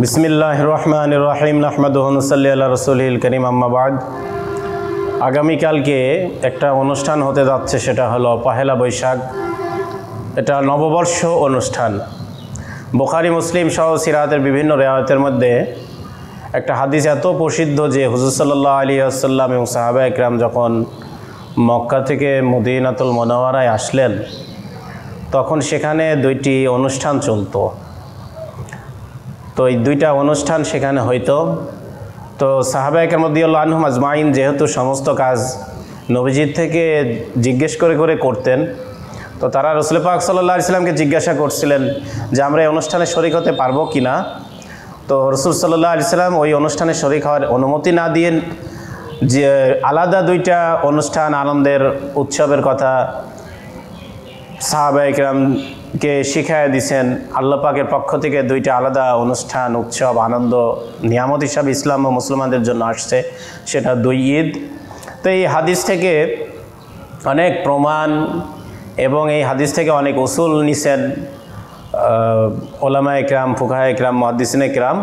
बिस्मिल्लाहिर रहमानिर रहीम नहमदुहु व नुसल्ली अला रसूलिल करीम अम्मा बाद। আগামীকালকে একটা অনুষ্ঠান হতে যাচ্ছে, সেটা হলো পহেলা বৈশাখ। এটা নববর্ষ অনুষ্ঠান। বুখারী মুসলিম সহ সিরাতের বিভিন্ন রিওয়ায়াতের মধ্যে একটা হাদিস এত প্রসিদ্ধ যে হুজুর সাল্লাল্লাহু আলাইহি ওয়াসাল্লাম এবং সাহাবা একরাম যখন মক্কা থেকে মদিনাতুল মুনাওয়ারায় আসলেন, তখন সেখানে দুইটি অনুষ্ঠান চলতো। তো এই দুইটা অনুষ্ঠান সেখানে হইতো। তো সাহাবা একরাম রাদিয়াল্লাহু আনহুম আজমাইন যেহেতু সমস্ত কাজ নবীজির থেকে জিজ্ঞেস করে করে করতেন, তো তারা রাসূল পাক সাল্লাল্লাহু আলাইহি ওয়াসাল্লামকে জিজ্ঞাসা করছিলেন যে আমরা এই অনুষ্ঠানে শরীক হতে পারবো কিনা। তো রাসূল সাল্লাল্লাহু আলাইহি ওয়াসাল্লাম ওই অনুষ্ঠানে শরীক হওয়ার অনুমতি না দিয়ে যে আলাদা দুইটা অনুষ্ঠান, আনন্দের উৎসবের কথা সাহাবা একরামকে শিখায় দিয়েছেন। আল্লাহ পাকের পক্ষ থেকে দুইটা আলাদা অনুষ্ঠান, উৎসব, আনন্দ, নিয়ামত হিসাবে ইসলাম ও মুসলমানদের জন্য আসছে, সেটা দুই ঈদ। তো এই হাদিস থেকে অনেক প্রমাণ এবং এই হাদিস থেকে অনেক উসুল নিছেন ওলামা একরাম, ফুকাহা একরাম, মুহাদ্দিসিন একরাম,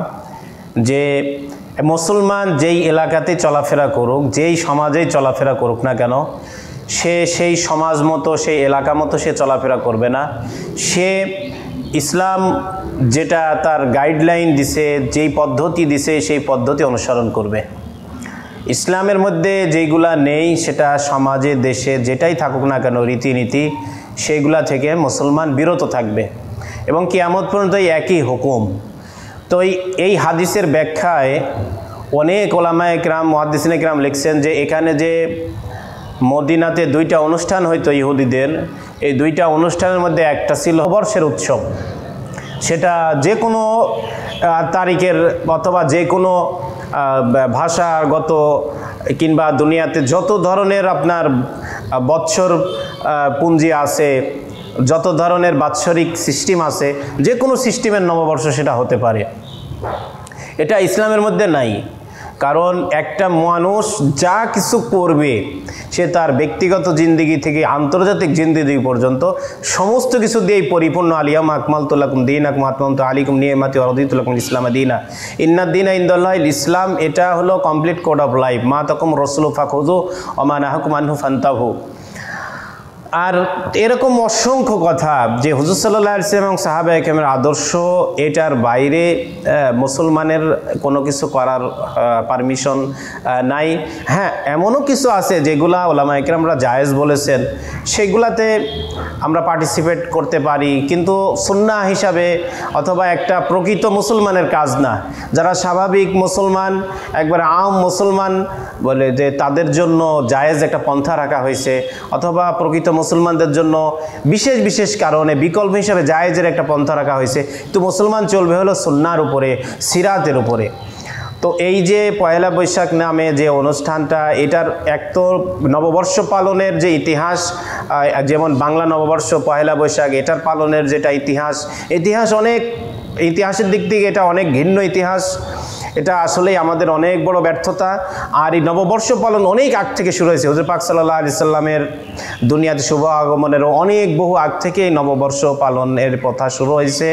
যে মুসলমান যেই এলাকাতে চলাফেরা করুক, যেই সমাজেই চলাফেরা করুক না কেন, সে সেই সমাজ মতো, সেই এলাকা মতো সে চলাফেরা করবে না। সে ইসলাম যেটা তার গাইডলাইন দিছে, যেই পদ্ধতি দিছে, সেই পদ্ধতি অনুসরণ করবে। ইসলামের মধ্যে যেইগুলা নেই, সেটা সমাজে, দেশে যেটাই থাকুক না কেন, রীতিনীতি, সেইগুলা থেকে মুসলমান বিরত থাকবে এবং কিয়ামত পর্যন্ত একই হুকুম। তো এই হাদিসের ব্যাখ্যায় অনেক ওলামা একরাম, মুহাদ্দিসিন একরাম লিখছেন যে এখানে যে মদিনাতে দুইটা অনুষ্ঠান হইতো ইহুদিদের, এই দুইটা অনুষ্ঠানের মধ্যে একটা ছিল নববর্ষের উৎসব। সেটা যে কোনো তারিখের অথবা যে কোনো ভাষাগত কিংবা দুনিয়াতে যত ধরনের আপনার বৎসর পুঞ্জি আছে, যত ধরনের বাৎসরিক সিস্টেম আছে, যে কোনো সিস্টেমের নববর্ষ সেটা হতে পারে। এটা ইসলামের মধ্যে নাই। কারণ একটা মানুষ যা কিছু করবে, সে তার ব্যক্তিগত জিন্দিগি থেকে আন্তর্জাতিক জিন্দিগি পর্যন্ত সমস্ত কিছু দিয়েই পরিপূর্ণ। আলিয়াউমা আকমালতু লাকুম দীনাকুম ওয়া আতমামতু আলাইকুম নি'মাতি ওয়া রাদিতু লাকুম ইসলাম দীনা ইন্নাদ দীনা ইনদাল্লাহিল ইসলাম। এটা হলো কমপ্লিট কোড অফ লাইফ। মা তাকুম রাসূলু ফাখুযু ওয়া মা নাহাকুম আনহু ফান্তাহু। আর এরকম অসংখ্য কথা যে হুজুর সাল্লাল্লাহু আলাইহি ওয়াসাল্লাম এবং সাহাবা একরামের আদর্শ, এটার বাইরে মুসলমানের কোনো কিছু করার পারমিশন নাই। হ্যাঁ, এমনও কিছু আছে যেগুলা ওলামা একরামরা জায়েজ বলেছেন, সেগুলাতে আমরা পার্টিসিপেট করতে পারি, কিন্তু সুন্নাহ হিসাবে অথবা একটা প্রকৃত মুসলমানের কাজ না। যারা স্বাভাবিক মুসলমান, একবার আম মুসলমান বলে যে তাদের জন্য জায়েজ একটা পন্থা রাখা হয়েছে, অথবা প্রকৃত মুসলমানদের জন্য বিশেষ বিশেষ কারণে বিকল্প হিসাবে জায়েজের একটা পন্থা রাখা হয়েছে। তো মুসলমান চলবে হলো সুন্নাহর উপরে, সিরাতের উপরে। তো এই যে পয়লা বৈশাখ নামে যে অনুষ্ঠানটা, এটার এক তো নববর্ষ পালনের যে ইতিহাস, যেমন বাংলা নববর্ষ পয়লা বৈশাখ, এটার পালনের যেটা ইতিহাস অনেক, ইতিহাসের দিক থেকে এটা অনেক ঘিন্ন ইতিহাস। এটা আসলেই আমাদের অনেক বড় ব্যর্থতা। আর এই নববর্ষ পালন অনেক আগ থেকে শুরু হয়েছে। হুজুর পাক সাল্লাল্লাহু আলাইহি সাল্লামের দুনিয়াতে শুভ আগমনেরও অনেক বহু আগ থেকে এই নববর্ষ পালনের প্রথা শুরু হয়েছে,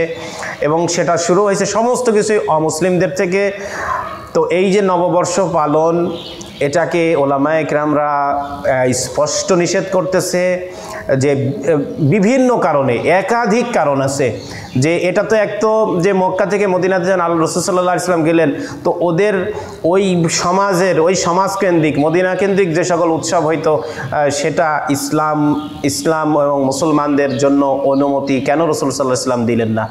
এবং সেটা শুরু হয়েছে সমস্ত কিছুই অমুসলিমদের থেকে। তো এই যে নববর্ষ পালন, এটাকে ওলামায়ে কেরামরা স্পষ্ট নিষেধ করতেছে যে বিভিন্ন কারণে, একাধিক কারণ আছে। যে এটা তো এক তো যে মক্কা থেকে মদিনাতে যান আল্লাহ রাসূল সাল্লাল্লাহু আলাইহি ওয়াসাল্লাম গেলেন, তো ওদের ওই সমাজের, ওই সমাজকেন্দ্রিক, মদিনা কেন্দ্রিক যে সকল উৎসব হইতো, সেটা ইসলাম এবং মুসলমানদের জন্য অনুমতি কেন রাসূল সাল্লাল্লাহু আলাইহি ওয়াসাল্লাম দিলেন না?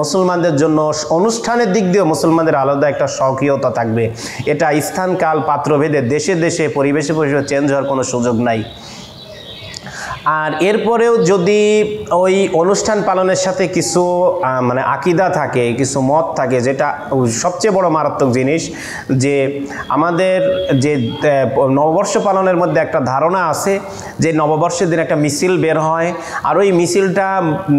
মুসলমানদের জন্য অনুষ্ঠানের দিক দিয়েও মুসলমানদের আলাদা একটা স্বকীয়তা থাকবে। এটা স্থান, কাল, পাত্রভেদে, দেশে দেশে, পরিবেশে পরিবেশে চেঞ্জ হওয়ার কোনো সুযোগ নাই। আর এরপরেও যদি ওই অনুষ্ঠান পালনের সাথে কিছু মানে আকিদা থাকে, কিছু মত থাকে, যেটা সবচেয়ে বড় মারাত্মক জিনিস, যে আমাদের যে নববর্ষ পালনের মধ্যে একটা ধারণা আছে যে নববর্ষের দিন একটা মিছিল বের হয়, আর ওই মিছিলটা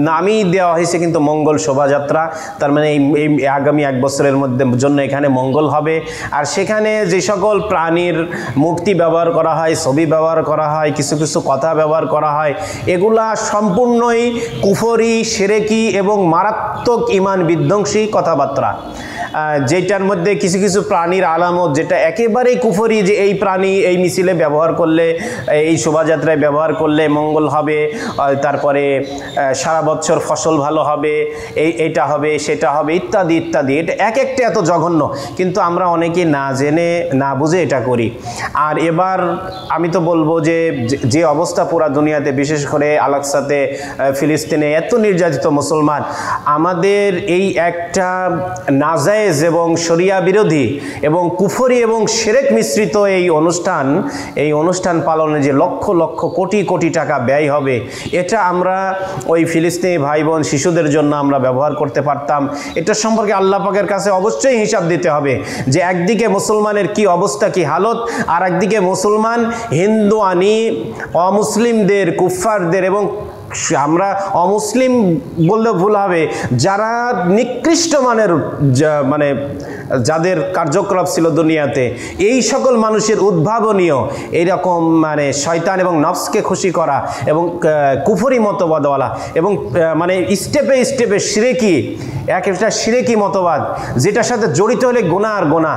নামই দেওয়া হয়েছে কিন্তু মঙ্গল শোভাযাত্রা। তার মানে এই আগামী এক বছরের মধ্যে জন্য এখানে মঙ্গল হবে। আর সেখানে যে সকল প্রাণীর মূর্তি ব্যবহার করা হয়, ছবি ব্যবহার করা হয়, কিছু কিছু কথা ব্যবহার করা হয়, এগুলা সম্পূর্ণই কুফরি, শিরকি এবং মারাত্মক ঈমান বিধ্বংসী কথাবার্তা। যেটার মধ্যে কিছু কিছু প্রাণীর আলামত যেটা একেবারেই কুফরি, যে এই প্রাণী এই মিছিলে ব্যবহার করলে, এই শোভাযাত্রায় ব্যবহার করলে মঙ্গল হবে, তারপরে সারা বছর ফসল ভালো হবে, এইটা হবে সেটা হবে ইত্যাদি ইত্যাদি। এটা এক একটা এত জঘন্য, কিন্তু আমরা অনেকে না জেনে না বুঝে এটা করি। আর এবার আমি তো বলবো যে অবস্থা পুরা দুনিয়াতে, বিশেষ করে আল-আকসাতে ফিলিস্তিনে এত নির্যাতিত মুসলমান, আমাদের এই একটা নাজায়েজ এবং শরিয়া বিরোধী এবং কুফরি এবং শিরক মিশ্রিত এই অনুষ্ঠান পালনে যে লক্ষ লক্ষ কোটি কোটি টাকা ব্যয় হবে, এটা আমরা ওই ফিলিস্তিনি ভাই বোন শিশুদের জন্য আমরা ব্যবহার করতে পারতাম। এটা সম্পর্কে আল্লাহ পাকের কাছে অবশ্যই হিসাব দিতে হবে যে একদিকে মুসলমানের কি অবস্থা, কি হালত, আর একদিকে মুসলমান হিন্দু আনি অমুসলিমদের, কুফফারদের, এবং আমরা অমুসলিম বললে ভুল হবে, যারা নিকৃষ্ট মানের মানে যাদের কার্যকলাপ ছিল দুনিয়াতে, এই সকল মানুষের উদ্ভাবনীয় এইরকম মানে শয়তান এবং নফসকে খুশি করা এবং কুফরি মতবাদওয়ালা এবং মানে স্টেপে স্টেপে শিরকি, এক একটা শিরকি মতবাদ যেটার সাথে জড়িত হলে গুনাহ আর গুনাহ,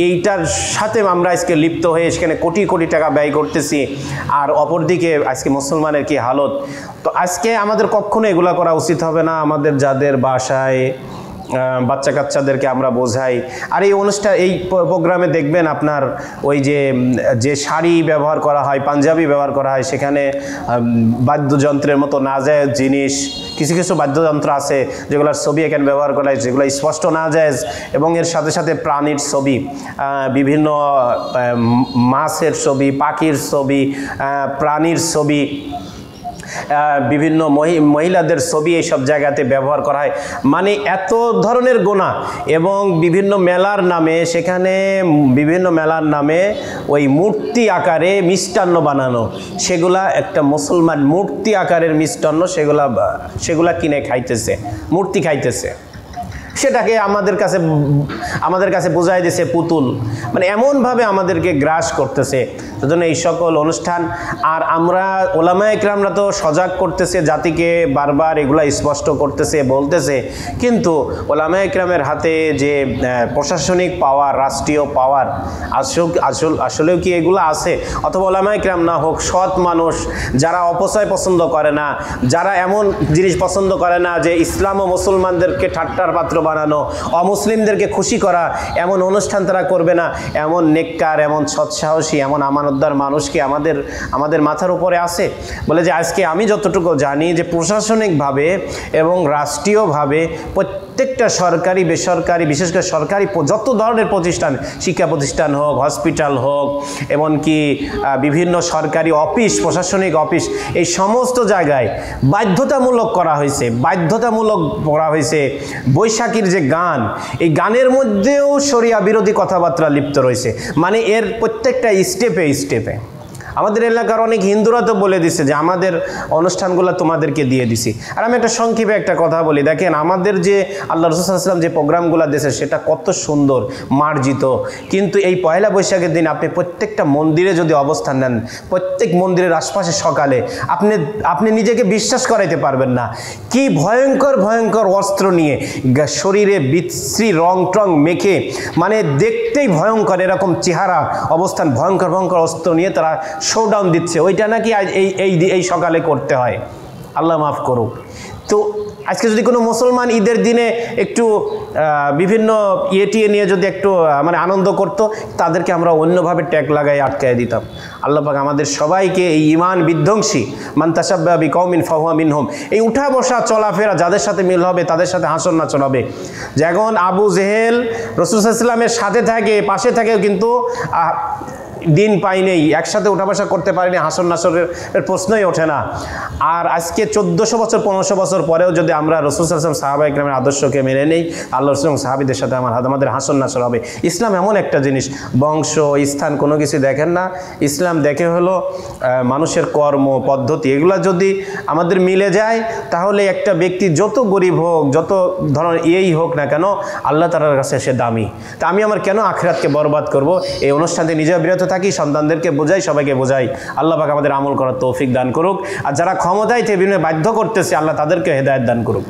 এইটার সাথে আমরা আজকে লিপ্ত হয়ে সেখানে কোটি কোটি টাকা ব্যয় করতেছি। আর অপরদিকে আজকে মুসলমানের কি হালত। তো আজকে আমাদের কখনো এগুলা করা উচিত হবে না। আমাদের যাদের বাসায় বাচ্চা কাচ্চাদেরকে আমরা বোঝাই। আর এই এই প্রোগ্রামে দেখবেন আপনার ওই যে শাড়ি ব্যবহার করা হয়, পাঞ্জাবি ব্যবহার করা হয়, সেখানে বাদ্যযন্ত্রের মতো নাজায়েজ জিনিস, কিছু কিছু বাদ্যযন্ত্র আছে যেগুলোর ছবি এখানে ব্যবহার করা হয়, যেগুলো স্পষ্ট নাজায়েজ, এবং এর সাথে সাথে প্রাণীর ছবি, বিভিন্ন মাছের ছবি, পাখির ছবি, প্রাণীর ছবি, বিভিন্ন মহিলাদের ছবি এইসব জায়গাতে ব্যবহার করা হয়। মানে এত ধরনের গুনাহ। এবং বিভিন্ন মেলার নামে, সেখানে বিভিন্ন মেলার নামে ওই মূর্তি আকারে মিষ্টান্ন বানানো, সেগুলা একটা মুসলমান মূর্তি আকারের মিষ্টান্ন সেগুলা কিনে খাইতেছে, মূর্তি খাইতেছে, সেটাকে আমাদের কাছে বোঝাই দিয়েছে পুতুল। মানে এমনভাবে আমাদেরকে গ্রাস করতেছে। সেজন্য এই সকল অনুষ্ঠান, আর আমরা ওলামায়ে কেরামরা তো সজাগ করতেছে জাতিকে, বারবার এগুলা স্পষ্ট করতেছে, বলতেছে, কিন্তু ওলামায়ে কেরামের হাতে যে প্রশাসনিক পাওয়ার, রাষ্ট্রীয় পাওয়ার, আসলেও কি এগুলো আছে? অথবা ওলামায়ে কেরাম না হোক, সৎ মানুষ যারা অপচয় পছন্দ করে না, যারা এমন জিনিস পছন্দ করে না যে ইসলাম ও মুসলমানদেরকে ঠাট্টার পাত্র বানানো, অমুসলিমদেরকে খুশি করা, এমন অনুষ্ঠান তারা করবে না। এমন নেককার, এমন সৎসাহসী, এমন আমানতদার মানুষকে আমাদের মাথার উপরে আছে। বলে যে আজকে আমি যতটুকু জানি যে প্রশাসনিকভাবে এবং রাষ্ট্রীয়ভাবে প্রত্যেকটা সরকারি, বেসরকারি, বিশেষ করে সরকারি যত ধরনের প্রতিষ্ঠান, শিক্ষা প্রতিষ্ঠান হোক, হসপিটাল হোক, এমনকি বিভিন্ন সরকারি অফিস, প্রশাসনিক অফিস, এই সমস্ত জায়গায় বাধ্যতামূলক করা হয়েছে বৈশাখীর যে গান, এই গানের মধ্যেও শরিয়া বিরোধী কথাবার্তা লিপ্ত রয়েছে। মানে এর প্রত্যেকটা স্টেপে স্টেপে আমাদের এলাকার অনেক হিন্দুরা তো বলে দিছে যে আমাদের অনুষ্ঠানগুলো তোমাদেরকে দিয়ে দিছি। আর আমি একটা সংক্ষেপে একটা কথা বলি, দেখেন আমাদের যে আল্লাহ রাসূল সাল্লাল্লাহু আলাইহি ওয়াসাল্লাম যে প্রোগ্রামগুলো দিয়েছে সেটা কত সুন্দর, মার্জিত। কিন্তু এই পয়লা বৈশাখের দিন আপনি প্রত্যেকটা মন্দিরে যদি অবস্থান নেন, প্রত্যেক মন্দিরের আশপাশে সকালে আপনি নিজেকে বিশ্বাস করাইতে পারবেন না কি ভয়ঙ্কর ভয়ঙ্কর অস্ত্র নিয়ে শরীরে বিশ্রী রং টং মেখে, মানে দেখতেই ভয়ঙ্কর এরকম চেহারা অবস্থান, ভয়ঙ্কর ভয়ঙ্কর অস্ত্র নিয়ে তারা শোডাউন দিচ্ছে। ওইটা নাকি এই সকালে করতে হয়, আল্লাহ মাফ করুক। তো আজকে যদি কোনো মুসলমান ঈদের দিনে একটু বিভিন্ন ইয়েটিয়ে নিয়ে যদি একটু মানে আনন্দ করতো, তাদেরকে আমরা অন্যভাবে ট্যাগ লাগাই আটকায় দিতাম। আল্লাহ পাক আমাদের সবাইকে এই ঈমান বিধ্বংসী মান তাশাব্বাহা বিকওমিন ফাহুয়া মিনহুম, এই উঠা বসা চলাফেরা যাদের সাথে মিল হবে তাদের সাথে হাসর নাচর হবে। যেমন আবু জেহেল রাসূল সাল্লাল্লাহু আলাইহি ওয়াসাল্লামের সাথে থাকে, পাশে থাকেও, কিন্তু দিন পাই নেই, একসাথে উঠা বসা করতে পারিনি, হাসর নাসরের প্রশ্নই ওঠে না। আর আজকে 1400 বছর 1500 বছর পরেও যদি আমরা রাসূল সাল্লাল্লাহু আলাইহি ওয়াসাল্লাম সাহাবায়ে কেরামের আদর্শকে মেনে নেই, আল্লাহ রাসূল এবং সাহাবীদের সাথে আমাদের হাসর নাসর হবে। ইসলাম এমন একটা জিনিস, বংশ স্থান কোনো কিছু দেখেন না। ইসলাম দেখে হলো মানুষের কর্ম পদ্ধতি, এগুলো যদি আমাদের মিলে যায় তাহলে একটা ব্যক্তি যত গরিব হোক, যত ধরনের হোক না কেন, আল্লাহ তাআলার কাছে সে দামি। তা আমি আমার কেন আখিরাতকে বরবাদ করব? এই অনুষ্ঠানে নিজেও বিরত থাকি, সন্তানদেরকে বোঝাই, সবাইকে বোঝাই। আল্লাহ পাক আমাদের আমল করার তৌফিক দান করুক। আর যারা ক্ষমতায় থেকে বিভিন্ন বাধ্য করতেছে, আল্লাহ তাদেরকে হেদায়েত দান করুক।